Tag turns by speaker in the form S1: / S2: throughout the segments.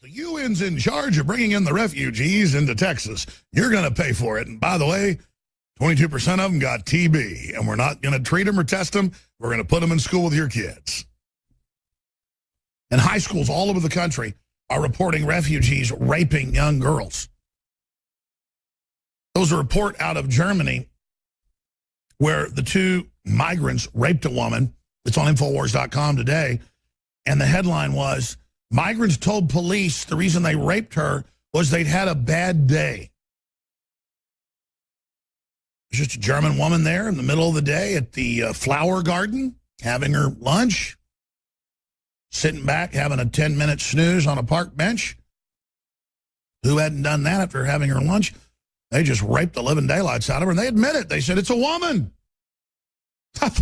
S1: The UN's in charge of bringing in the refugees into Texas. You're going to pay for it. And by the way, 22% of them got TB, and we're not going to treat them or test them. We're going to put them in school with your kids. And high schools all over the country are reporting refugees raping young girls. There was a report out of Germany where the two migrants raped a woman. It's on Infowars.com today. And the headline was, migrants told police the reason they raped her was they'd had a bad day. There's just a German woman there in the middle of the day at the flower garden, having her lunch, sitting back, having a 10-minute snooze on a park bench. Who hadn't done that after having her lunch? They just raped the living daylights out of her, and they admit it. They said, it's a woman. That's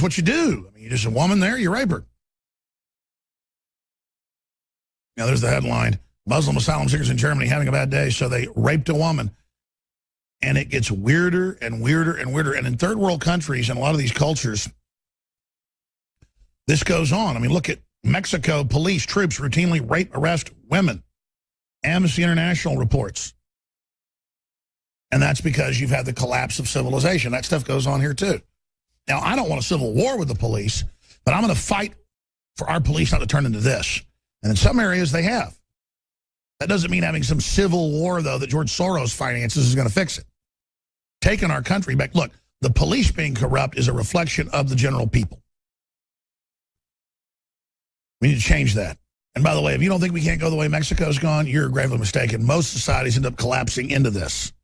S1: what you do. I mean, you're just a woman there, you rape her. Now, there's the headline. Muslim asylum seekers in Germany having a bad day, so they raped a woman. And it gets weirder and weirder and weirder. And in third world countries and a lot of these cultures, this goes on. I mean, look at Mexico. Police, troops routinely rape, arrest women. Amnesty International reports. And that's because you've had the collapse of civilization. That stuff goes on here, too. Now, I don't want a civil war with the police, but I'm going to fight for our police not to turn into this. And in some areas, they have. That doesn't mean having some civil war, though, that George Soros finances is going to fix it. Taking our country back. Look, the police being corrupt is a reflection of the general people. We need to change that. And by the way, if you don't think we can't go the way Mexico's gone, you're gravely mistaken. Most societies end up collapsing into this.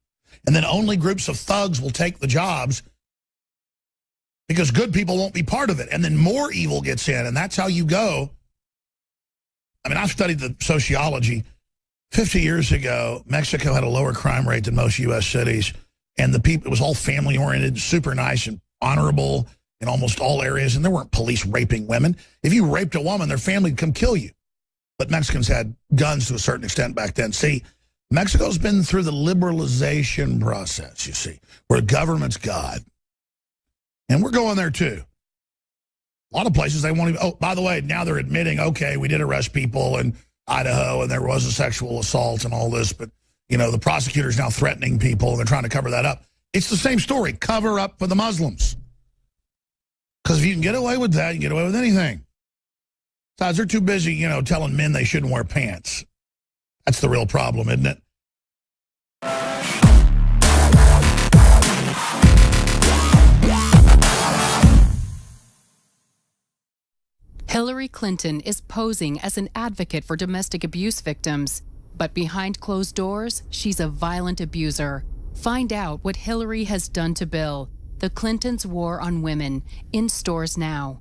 S1: And then only groups of thugs will take the jobs because good people won't be part of it. And then more evil gets in, and that's how you go. I mean, I've studied the sociology. 50 years ago, Mexico had a lower crime rate than most U.S. cities, and the people, it was all family-oriented, super nice and honorable in almost all areas, and there weren't police raping women. If you raped a woman, their family would come kill you. But Mexicans had guns to a certain extent back then. See, Mexico's been through the liberalization process, you see, where government's God. And we're going there, too. A lot of places, they won't even... Oh, by the way, now they're admitting, okay, we did arrest people in Idaho, and there was a sexual assault and all this, but, you know, the prosecutor's now threatening people, and they're trying to cover that up. It's the same story. Cover up for the Muslims. Because if you can get away with that, you can get away with anything. Besides, they're too busy, you know, telling men they shouldn't wear pants. That's the real problem, isn't it?
S2: Hillary Clinton is posing as an advocate for domestic abuse victims, but behind closed doors, she's a violent abuser. Find out what Hillary has done to Bill. The Clintons' War on Women, in stores now.